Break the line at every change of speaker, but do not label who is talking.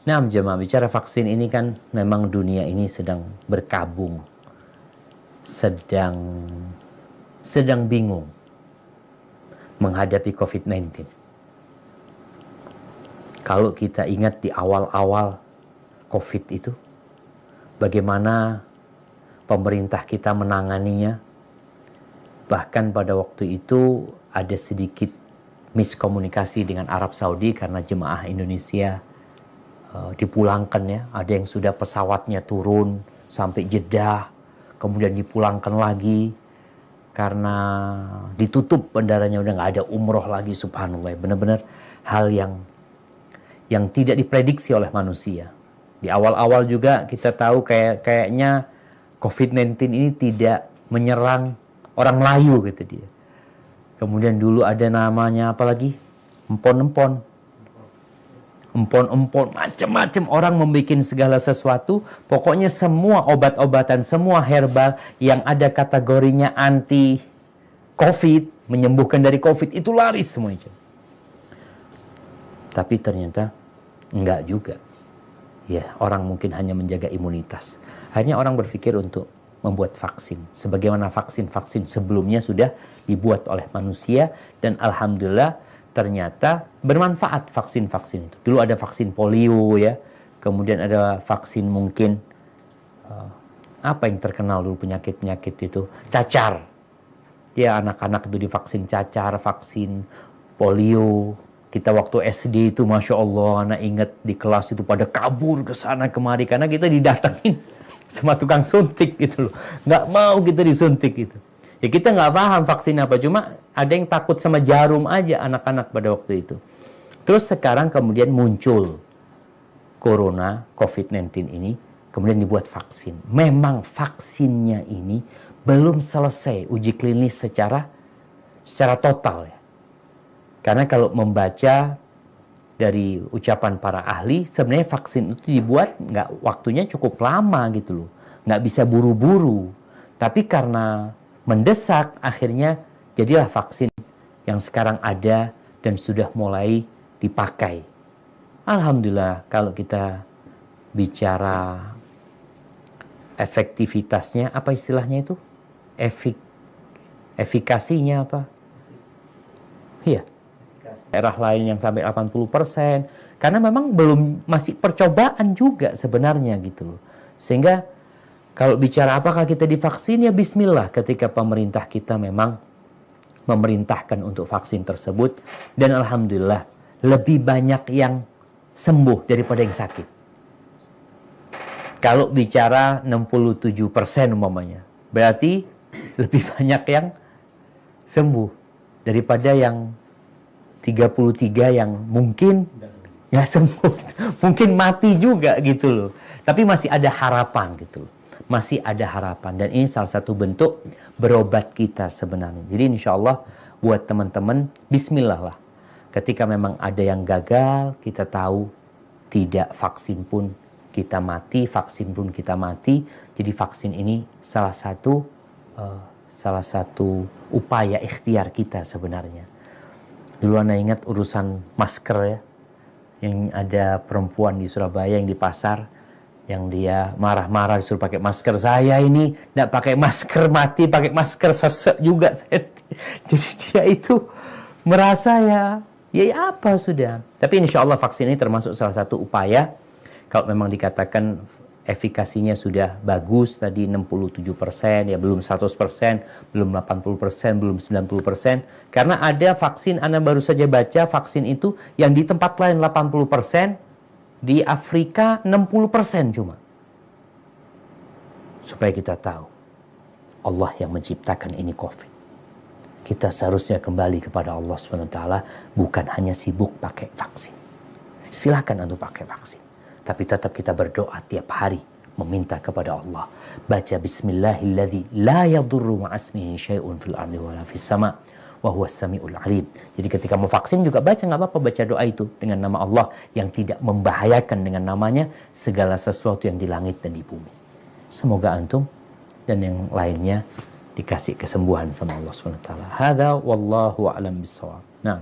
Nah, jemaah, bicara vaksin ini kan memang dunia ini sedang berkabung, sedang bingung menghadapi COVID-19. Kalau kita ingat di awal-awal COVID itu, bagaimana pemerintah kita menanganinya, bahkan pada waktu itu ada sedikit miskomunikasi dengan Arab Saudi karena jemaah Indonesia dipulangkan ya. Ada yang sudah pesawatnya turun sampai Jeddah, kemudian dipulangkan lagi karena ditutup bandaranya, udah nggak ada umroh lagi. Subhanallah, benar-benar hal yang tidak diprediksi oleh manusia. Di awal-awal juga kita tahu kayaknya COVID-19 ini tidak menyerang orang Melayu gitu dia. Kemudian dulu ada namanya apa lagi? Empon-empon, macam-macam orang membuat segala sesuatu. Pokoknya semua obat-obatan, semua herbal yang ada kategorinya anti COVID, menyembuhkan dari COVID, itu laris semuanya. Tapi ternyata enggak juga. Ya, orang mungkin hanya menjaga imunitas. Akhirnya orang berpikir untuk membuat vaksin. Sebagaimana vaksin-vaksin sebelumnya sudah dibuat oleh manusia, dan alhamdulillah ternyata bermanfaat vaksin-vaksin itu. Dulu ada vaksin polio ya, kemudian ada vaksin mungkin apa yang terkenal dulu penyakit-penyakit itu, cacar. Ya, anak-anak itu divaksin cacar, vaksin polio. Kita waktu SD itu Masya Allah, anak ingat di kelas itu pada kabur ke sana kemari karena kita didatangin sama tukang suntik gitu loh. Nggak mau kita disuntik gitu. Ya kita nggak paham vaksin apa, cuma ada yang takut sama jarum aja anak-anak pada waktu itu. Terus sekarang kemudian muncul corona, COVID-19 ini, kemudian dibuat vaksin. Memang vaksinnya ini belum selesai uji klinis secara total ya. Karena kalau membaca dari ucapan para ahli, sebenarnya vaksin itu dibuat waktunya cukup lama gitu loh. Nggak bisa buru-buru. Tapi karena mendesak, akhirnya jadilah vaksin yang sekarang ada dan sudah mulai dipakai. Alhamdulillah, kalau kita bicara efektivitasnya, apa istilahnya itu? Efikasinya apa? Iya. Daerah lain yang sampai 80%. Karena memang masih percobaan juga sebenarnya gitu loh. Sehingga kalau bicara apakah kita divaksin, ya bismillah ketika pemerintah kita memang memerintahkan untuk vaksin tersebut. Dan alhamdulillah lebih banyak yang sembuh daripada yang sakit. Kalau bicara 67% umpamanya, berarti lebih banyak yang sembuh daripada yang 33 yang mungkin ya sembuh, mungkin mati juga gitu loh. Tapi masih ada harapan gitu loh. Masih ada harapan, dan ini salah satu bentuk berobat kita sebenarnya. Jadi insya Allah buat teman-teman, bismillah lah. Ketika memang ada yang gagal, kita tahu tidak vaksin pun kita mati, vaksin pun kita mati. Jadi vaksin ini salah satu upaya ikhtiar kita sebenarnya. Dulu Anda ingat urusan masker ya, yang ada perempuan di Surabaya yang di pasar, yang dia marah-marah disuruh pakai masker. Saya ini tidak pakai masker, mati pakai masker, sesek juga saya. Jadi dia itu merasa ya apa sudah. Tapi insya Allah vaksin ini termasuk salah satu upaya. Kalau memang dikatakan efikasinya sudah bagus tadi 67%, ya belum 100%, belum 80%, belum 90%. Karena ada vaksin, Anda baru saja baca vaksin itu yang di tempat lain 80%, di Afrika 60% cuma. Supaya kita tahu Allah yang menciptakan ini COVID. Kita seharusnya kembali kepada Allah SWT, bukan hanya sibuk pakai vaksin. Silakan untuk pakai vaksin, tapi tetap kita berdoa tiap hari, meminta kepada Allah. Baca bismillahilladzi la yadurru ma'asmihi syai'un fil ardi wala fis sama' wa huwas samiul alim. Jadi ketika mau vaksin juga baca, nggak apa-apa baca doa itu dengan nama Allah yang tidak membahayakan dengan namanya segala sesuatu yang di langit dan di bumi. Semoga antum dan yang lainnya dikasih kesembuhan sama Allah SWT. Hadza wallahu a'lam bissawab. Nah.